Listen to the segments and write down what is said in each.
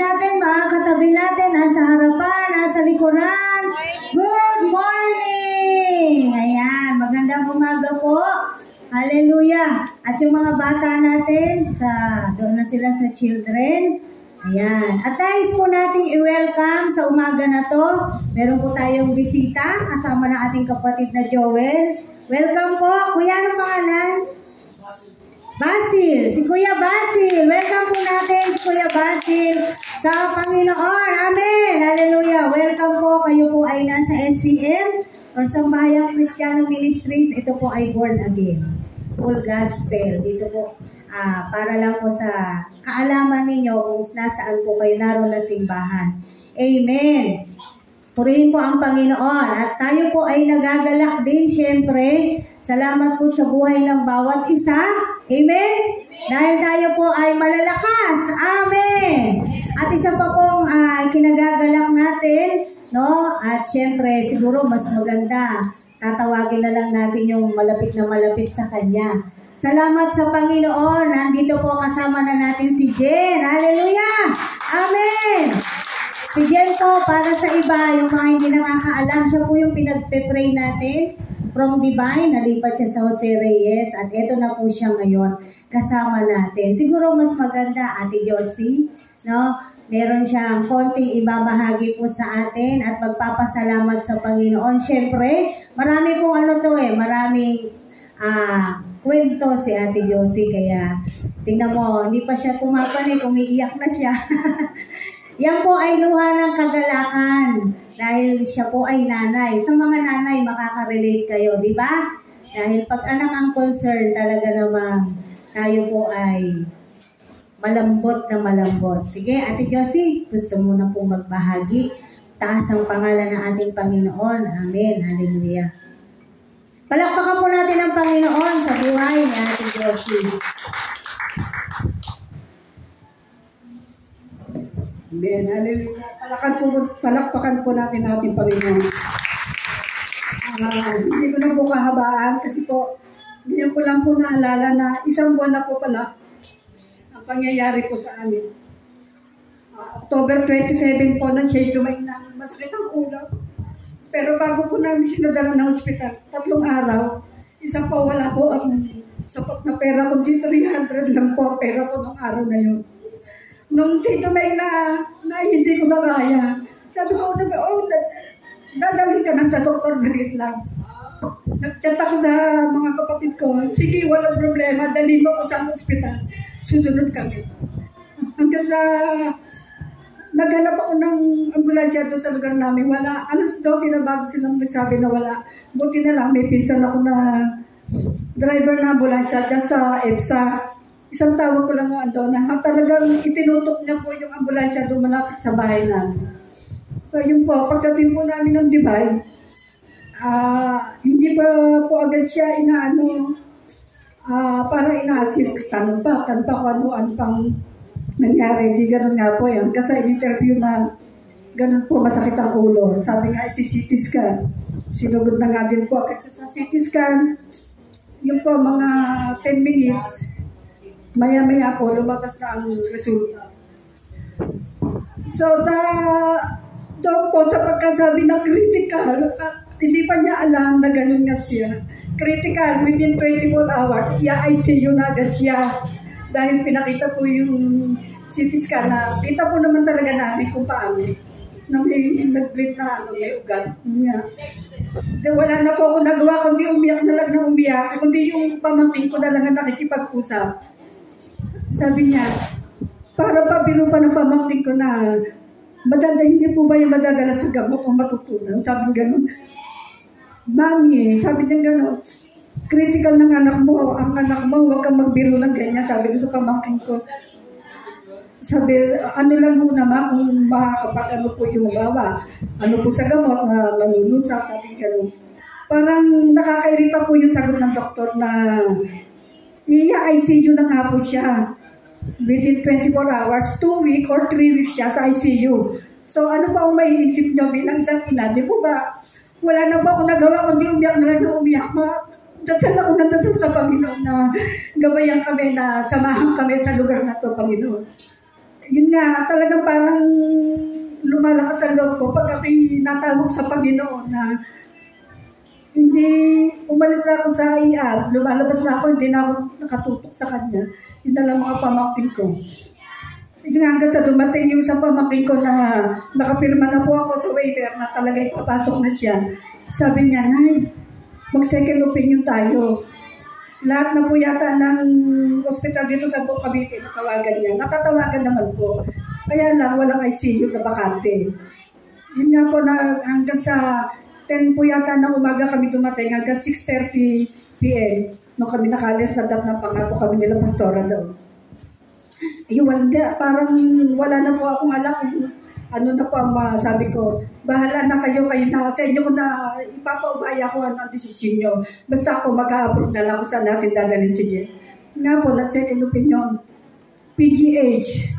natin, mga katabi natin, nasa harapan, nasa likuran. Good morning! Ayan, magandang umaga po. Hallelujah! At yung mga bata natin, doon na sila sa children. Ayan. At nais po natin i-welcome sa umaga na to. Meron po tayong bisita, kasama ng ating kapatid na Joel. Welcome po. Kuya, anong pangalan? Basil. Si Kuya Basil. Welcome po natin si Kuya Basil sa Panginoon. Amen. Hallelujah. Welcome po. Kayo po ay nasa SCM or Sambayang Cristiano Ministries. Ito po ay born again. Full gospel. Dito po para lang po sa kaalaman ninyo kung nasaan po kayo naroon na simbahan. Amen. Purihin po ang Panginoon. At tayo po ay nagagalak din, syempre. Salamat po sa buhay ng bawat isa. Amen? Dahil tayo po ay malalakas. Amen! At isa pa pong kinagagalak natin, no? At syempre, siguro mas maganda. Tatawagin na lang natin yung malapit na malapit sa Kanya. Salamat sa Panginoon. Nandito po kasama na natin si Jen. Hallelujah! Amen! Si Jen po, para sa iba, yung mga hindi nakakaalam, siya po yung pinagpe-pray natin from Divine. Nalipat siya sa Jose Reyes at eto na po siya ngayon kasama natin. Siguro mas maganda, Ate Josie, no? Meron siyang konting ibabahagi po sa atin at magpapasalamat sa Panginoon. Siyempre, marami pong maraming kwento si Ate Josie. Kaya, tingnan mo, hindi pa siya pumapanik, umiiyak na siya. Yan po ay luha ng kagalakan dahil siya po ay nanay. Sa mga nanay, makaka-relate kayo, di ba? Dahil pag anak ang concern, talaga namang tayo po ay malambot na malambot. Sige, Ate Josie, gusto mo na pong magbahagi. Taas ang pangalan ng ating Panginoon. Amen. Hallelujah. Palakpakan po natin ang Panginoon sa buhay ni Ate Josie. Amen. Hallelujah. Palakpakan po natin ating Panginoon. Hindi ko na po kahabaan kasi po, ngayon ko lang po naalala na isang buwan na po pala ang pangyayari po sa amin. October 27 po nang siya dumain na masakit ang ulo. Pero bago po namin sinadala ng ospital, 3 araw, isa po wala po ang sapat na pera, kundi 300 lang po ang pera po ng araw na yun. Nung siya dumain na hindi ko na kaya, sabi ko, dadalhin ka ng sa doktor, saglit lang. Nag-chat ako sa mga kapatid ko, sige, walang problema, dalhin mo ko sa ospital. Susunod kami. Hanggang sa naghanap ako ng ambulansya doon sa lugar namin, wala. Alas 12 na bago silang nagsabi na wala. Buti na lang, may pinsan ako na driver na ambulansya dyan sa EPSA. Isang tawag ko lang doon na talagang itinutok niya po yung ambulansya doon malapit sa bahay namin. So yun po, pagdating po namin ng Divine, hindi pa po agad siya para ina-assist. Tanong pa kung ano pang nangyari. Hindi ganun nga po yan. Kasi in-interview na ganun po masakit ang ulo. Sabi nga, si CT scan. Sinugod na nga din po agad sa CT scan. Yung po mga 10 minutes, maya-maya po, lumabas na ang resulta. So, doon po sa pagkasabi na critical, hindi pa niya alam na ganun nga siya. Critical, within 24 hours, i-ICU na agad siya. Dahil pinakita po yung CT scan na, kita po naman talaga namin kung paano. Na may nag-bleed na may ugat. Wala na po ako nagawa, kundi umiyak na lang na umiyak. Kundi yung pamangkin ko na lang na nakikipag-usap. Sabi niya, para pabiro pa ng pamangkin ko na, hindi po ba yung madadala sa gamot o matutunan? Sabi niya gano'n. Mami, sabi niya gano'n, critical ng anak mo, huwag kang magbiro ng ganyan. Sabi ko sa pamangkin ko, sabi, ano lang muna ma, kung makakapag ano po yung bawa, ano po sa gamot na malulusa, sabi niya gano'n. Parang nakakairita po yung sagot ng doktor na i-ICU na nga po siya. Within 24 hours, 2 weeks or 3 weeks siya sa ICU. So ano pa ang maiisip niyo bilang isang ina? Di po ba? Wala na ba ako nagawa kundi umiyak na lang na umiyak. Dasal ako na dasal sa Panginoon na gabayan kami na samahan kami sa lugar na to, Panginoon. yun nga, talagang parang lumalakas ang loob ko pag ako'y natawag sa Panginoon na hindi umalis na ako sa IR, lumalabas na ako, hindi na ako nakatutok sa kanya. Yun na lang mga pamangkin ko. Hanggang sa dumating yung sa pamangkin ko na nakapirma na po ako sa waiver na talaga ipapasok na siya. Sabi niya, Nay, mag-second opinion tayo. Lahat na po yata ng hospital dito sa Cavite, natawagan niya. Natatawagan naman po. Kaya lang, walang ICU na bakante. Yun nga po na hanggang sa 10 po yata ng umaga kami dumating, hanggang 6:30 p.m. nung kami nakalis na ng pangako kami nila pastora doon. Ayun, parang wala na po akong alam kung ano na po ang masabi ko. Bahala na kayo na sa inyo ko na ipapaubaya ko ang desisyon nyo. Basta ako mag-a-approve na lang kung saan natin dadalhin si Jen. Nga po, nag-second opinion. PGH,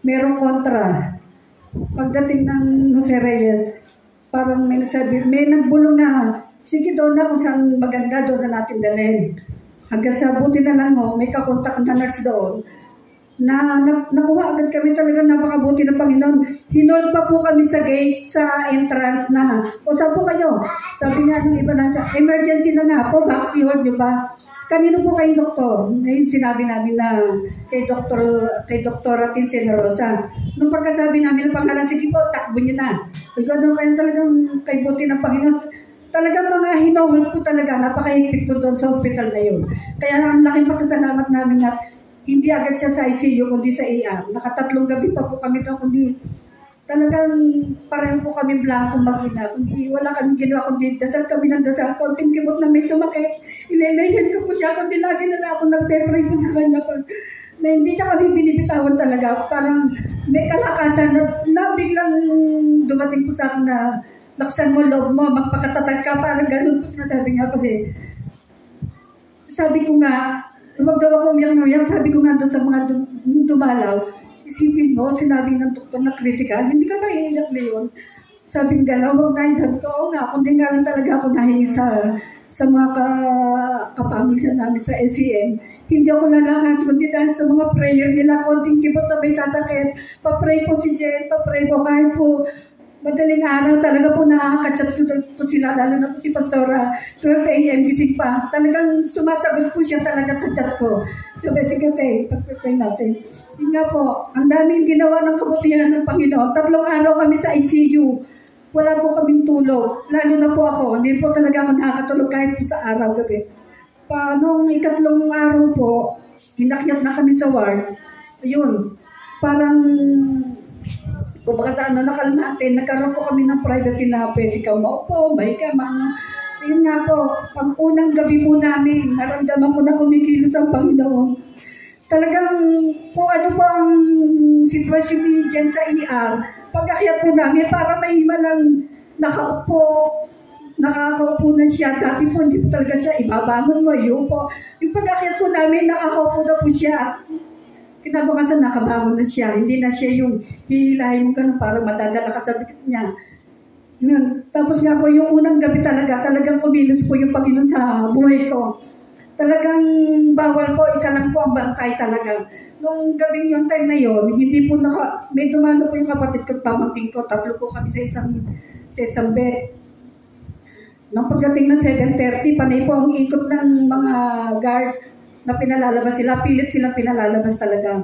merong kontra. Pagdating ng Jose Reyes, parang may nagsabi, may nagbulong na, sige doon na kung saan maganda, doon na natin dalhin. Hanggang sa buti na lang mo, may kakontak na nurse doon, na nakuha agad kami talaga, napakabuti ng Panginoon. Hinol pa po kami sa gate, sa entrance na, o saan po kayo? Sabi nga ng iba na, emergency na nga po, bakit i-hold nyo ba? Kanino po kayong doktor? Ngayon sinabi namin na kay Dr. Tinsen Rosa. Nung pagkasabi namin ng pangalan, sige po, takbo nyo na. Ikaw doon kayo talagang kay buti ng Panginoon. Talagang mga hinahol po talaga, napakahigpit po doon sa hospital na yun. Kaya ang laking pasasalamat namin na hindi agad siya sa ICU, kundi sa ER. Nakatatlong gabi pa po kami doon, kundi talagang pareho po kami blankong mag-ina. Kundi wala kami ginawa, kundi dasal kami ng dasal. Konting kimot na may sumakit. Ilalayan ko po siya, kundi lagi na lang ako nagpe-pray po sa kanya. Na hindi niya kami binibitawan talaga. Parang may kalakasan na biglang dumating po sa akin na laksan mo loob mo, magpakatatag ka, parang ganun po sinasabi niya kasi. Sabi ko nga, wag daw ako umiyak, sabi ko nga doon sa mga dumalaw, isipin mo, sinabi ng doktor na critical, hindi ka ba iiyak na yun? Sabi nga, wag na yun. Sabi ko, oo nga, kundi nga lang talaga ako nahingi sa mga kapamilya namin sa SCM. Hindi ako nalakas, kundi dahil sa mga prayer nila, konting kibot na may sasakit, pa-pray po si Jen, pa-pray po kahit po madaling araw, talaga po nakaka-chat ko sila, lalo na po si Pastora, 12 a.m. gising pa. Talagang sumasagot po siya talaga sa chat ko. Sabi, sige, pag-pray natin. Yun nga po, ang daming ginawa ng kabutihan ng Panginoon. 3 araw kami sa ICU. Wala po kaming tulog. Lalo na po ako, hindi po talaga ako nakakatulog kahit po sa araw gabi. Noong 3 araw po, hinakyat na kami sa ward. Ayun, parang kumbaga sa nakalmate, nagkaroon po kami ng privacy na pwede ka maupo, may kama. Ayun nga po, pag unang gabi po namin, naramdaman ko na kumikilos ang Panginoon. Talagang kung ano po ang sitwasyon ni Jen sa ER, pag-akyat po namin, para may malang nakaupo na siya. Dati po, hindi po talaga siya ibabangon mo, yun po. Yung pag-akyat po namin, nakakaupo na po siya. Kinabukasan nakabangon na siya. Hindi na siya yung hihilahin mo ganun para madadala ka sa bikit niya. Tapos nga po yung unang gabi talagang kumilos po yung Panginoon sa buhay ko. Talagang bawal po, isa lang po ang bantay talaga. Nung gabing yung time na yun, hindi po may dumalo po yung kapatid ko, pamangkin ko, 3 po kami sa isang bed. Nung pagdating ng 7:30, panay po ang ikot ng mga guard na pinalalabas sila, pilit silang pinalalabas talaga.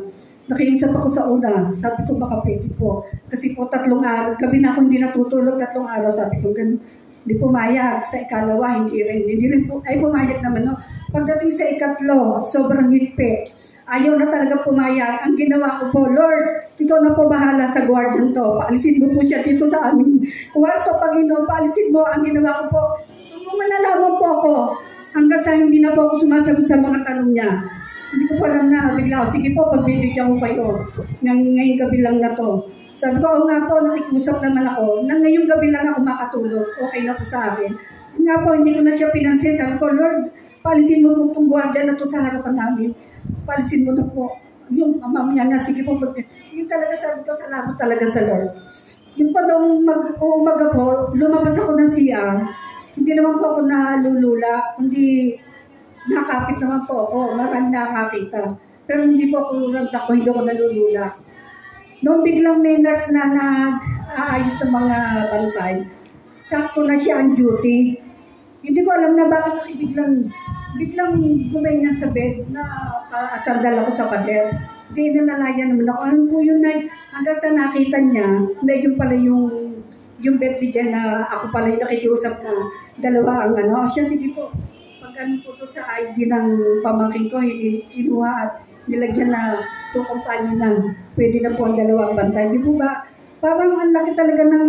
Nakiusap ako sa una, sabi ko baka pwede po. Kasi po 3 araw, gabi na ako hindi natutulog, 3 araw, sabi ko ganun. Hindi pumayag, sa ikalawa, hindi rin po, ay pumayag naman, no? Pagdating sa 3, sobrang higpit. Ayaw na talaga pumayag. Ang ginawa ko po, Lord, ikaw na po bahala sa guardian to. Paalisin mo po siya dito sa aming kwarto, Panginoon, paalisin mo. Ang ginawa ko po, manalaman po ako. Hanggang sa hindi na po ako sumasagot sa mga tanong niya. Hindi ko pa alam na, bigla ako, sige po, pagbibigyan ko kayo. Ngayong gabi lang na to. Sabi ko, oo nga po, nakikusap naman ako. Ngayong gabi lang ako makatulog. Okay na po sa akin. Nga po, hindi ko na siya pinansin. Sabi ko, Lord, paalisin mo po itong guardian na to sa harapan namin. Paalisin mo na po. Yung mamaya nga, sige po. Yung talaga sabi ko, salamat talaga sa Lord. Yung pa nung umaga po, lumabas ako ng CR. Hindi naman po ako nalulula, kundi nakakapit naman po ako, marami nakakita. Pero hindi po ako ramdam ko, hindi ako nalulula. Noong biglang may nurse na nag-aayos ng mga bantay, sakto na siya ang duty. Hindi ko alam na bakit biglang gumayon sa bed na sandal ako sa pader. Hindi nalalayan naman ako. Ano po yun, Nay? Hanggang sa nakita niya, na yun pala yung bed ni Jen na ako pala yung nakikiusap na dalawa ang ano. Siya, sige po. Pag ano po to sa ID ng pamangkin ko, inuha at nilagyan na to kumpanya na pwede na po ang dalawang bantay. Di po ba? Parang ang laki talaga ng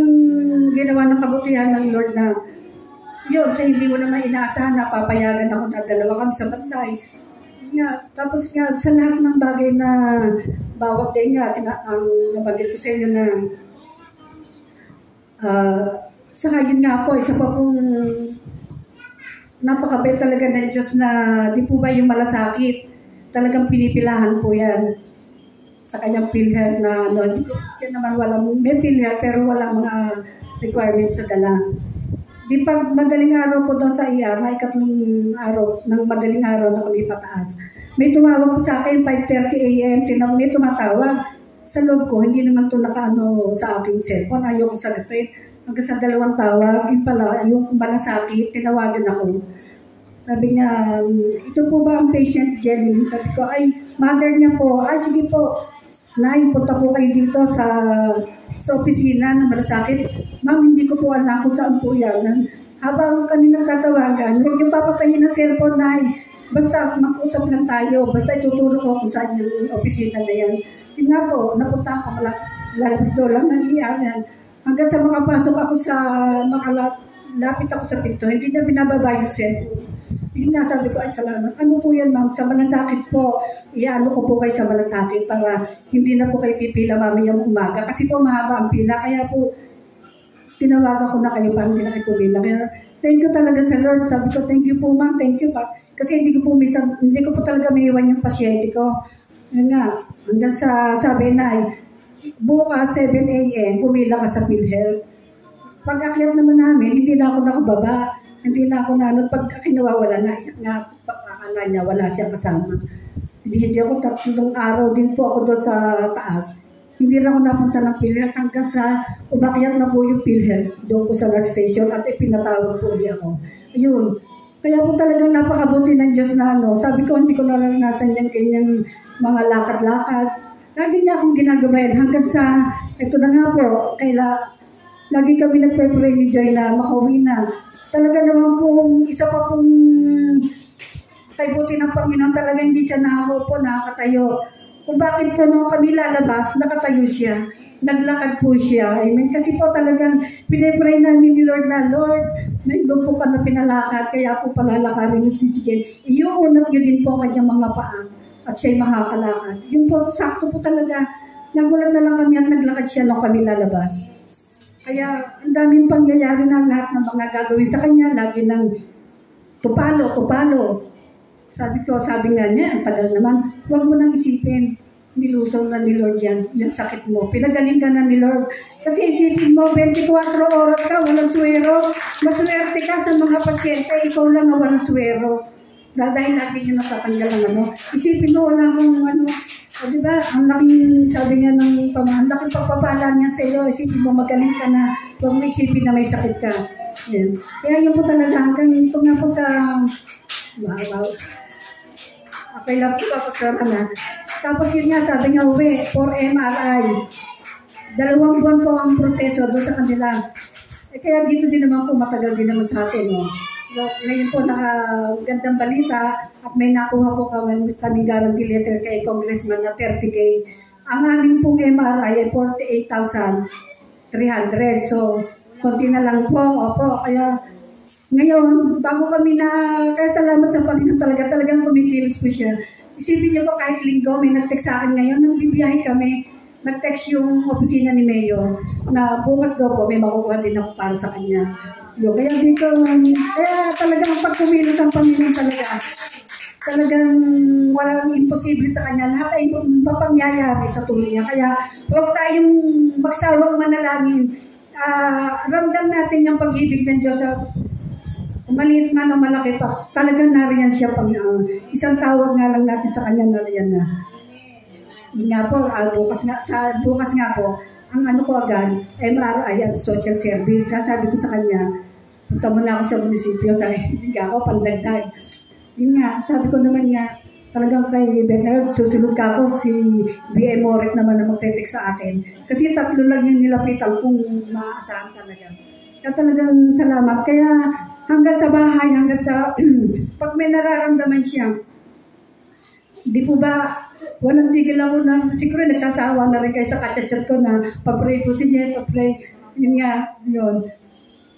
ginawa ng kabutihan ng Lord na yun, sa hindi mo naman inaasahan na papayagan ako na dalawa kami sa bantay. Nga, tapos nga, sa lahat ng bagay na bawat din nga, ang nabanggit ko sa inyo na saka yun nga po, isa pa pong napakabait talaga ng Diyos na di po ba yung malasakit, talagang pinipilahan po yan sa kanyang PhilHealth na ano, siya naman may PhilHealth pero wala mga requirements sa dala. Di pag madaling araw po daw sa IR, na ikatlong araw, ng madaling araw na kami pataas. May tumawag po sa akin, 5:30 a.m., may tumatawag sa loob ko, hindi naman ito nakaano sa aking cellphone, ayaw ko sagutin. Hanggang sa dalawang tawag, yung pala, yung malasakit, tinawagan ako. Sabi niya, ito po ba ang patient, Jenny? Sabi ko, ay, mother niya po. Ay, sige po. Nay, punta po kayo dito sa opisina na malasakit. Ma'am, hindi ko po alam kung saan po yan. Habang kami nagtatawagan, huwag yung papatayin ng cellphone, Nay. Basta mag-usap lang tayo. Basta ituturo ko kung saan yung opisina na yan. Yun nga po, napunta ako, lalabas doon lang ng iyan. Hanggang sa makapasok ako lapit ako sa pinto, hindi na binababa yung cellphone. Yun nga, sabi ko, ay salamat. Ano po yan, ma'am? Sa malasakit po, iano ko po kayo sa malasakit para hindi na po kayo pipila mamayang umaga. Kasi po mahaba ang pila, kaya po tinawagan ko na kayo para hindi na kayo pumila. Kaya thank you talaga sa Lord. Sabi ko, thank you po, ma'am, thank you pa. Kasi hindi ko po talaga may iwan yung pasyente ko. Yun nga, hanggang sa sabi na, bukas 7 a.m., pumila ka sa PhilHealth. Pag-akyat naman namin, hindi na ako nakababa. Hindi na ako pag kinawawala na, akala niya, wala siyang kasama. Hindi ako 3 araw din po ako doon sa taas. Hindi na ako napunta ng PhilHealth hanggang sa umakyat na po yung PhilHealth doon po sa nurse station at ipinatawag po ulit ako. Ayun. Kaya po talagang napakabuti ng Diyos na sabi ko, hindi ko naranasan yung kanyang mga lakad-lakad. Lagi niya akong ginagabayan hanggang sa, ito na nga po, lagi kami nagpe-pray ni Joy na makauwi na. Talaga naman po, isa pa pong kay buti ng Panginoon, talaga hindi siya nakakatayo. Kung bakit po nung kami lalabas, nakatayo siya. Naglakad po siya. Amen. Kasi po talagang pinipray namin ni Lord na, Lord, may lumpo ka na pinalakad, kaya po palalakarin mo si Jen. Iuunat nyo din po kanyang mga paa at siya'y makakalakad. Yung po, sakto po talaga. Nagulat na lang kami at naglakad siya nung kami lalabas. Kaya ang daming pangyayari na lahat ng mga gagawin sa kanya, lagi ng tupalo. Sabi nga niya, ang tagal naman, huwag mo nang isipin, nilusaw na ni Lord yan, yung sakit mo. Pinagaling ka na ni Lord. Kasi isipin mo, 24 oras ka, walang swero. Maswerte ka sa mga pasyente, ikaw lang ang walang swero. Dahil lagi niya natatanggal ang Isipin mo, wala akong diba? Ang laking, sabi nga ng ang laking pagpapala niya sa iyo, isipin mo magaling ka na, huwag mo isipin na may sakit ka. Yan. Kaya yun po talaga, hanggang ito nga po sa, okay lang po tapos na. Tapos yun nga, sabi nga, uwi, for MRI. 2 buwan po ang proseso doon sa kanila. Kaya dito din naman po, matagal din naman sa atin. So, ngayon po, gandang balita at may nakuha po kami guarantee letter kay Congressman na 30K. Ang aming pong MRI ay 48,300. So, konti na lang po. Opo, kaya ngayon, bago kami kaya salamat sa Panginoon talagang kumikilos po siya. Isipin niyo po kahit linggo, may nag-text sa akin ngayon, nang bibiyahe kami, nag-text yung opisina ni Mayor na bukas daw po, may makukuha din ako para sa kanya. Kaya dito, kaya talagang pag kumilos ang Panginoon talagang walang imposible sa kanya. Lahat ay mapangyayari sa tuloy niya. Kaya huwag tayong magsawang manalangin. Ramdam natin yung pag-ibig ng Diyos. Maliit man o malaki pa, talagang nariyan siya. Isang tawag nga lang natin sa kanya, nariyan na. Yun nga po, bukas nga po, ang ano ko agad, MRI at social service. Sabi ko sa kanya, punta muna ako sa munisipyo, hindi nga ako pandagdag. Yun nga, sabi ko naman nga, talagang kay Bernard, susunod ka ako, si BM Moret naman na magte-text sa akin. Kasi 3 lang yung nilapitan kung maaasahan talaga. Kaya talagang salamat. Kaya hanggang sa bahay, hanggang sa, pag may nararamdaman siya, di po ba, walang tigil ako na, siguro nagsasawa na rin kayo sa kachat-chat ko na papray po si Jen, papray, yun nga, yun.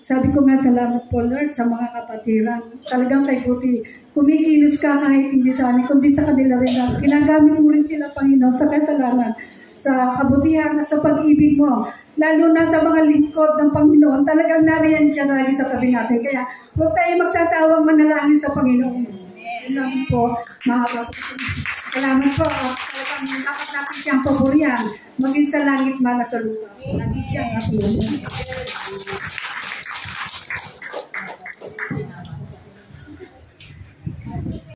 Sabi ko nga, salamat po Lord sa mga kapatiran. Talagang kay Buti, kumikilos ka kahit hindi sa amin, kundi sa kanila rin na ginagamit mo rin sila, Panginoon, sa kasalanan, sa kabutihan at sa pag-ibig mo. Lalo na sa mga lingkod ng Panginoon, talagang nariyan siya lagi sa tabi natin. Kaya huwag tayo magsasawang manalangin sa Panginoon. Lang po, mga salamat po. Talagang dapat natin siyang paburihan, maging sa langit man na sa lupa. Lagi siyang natulungan.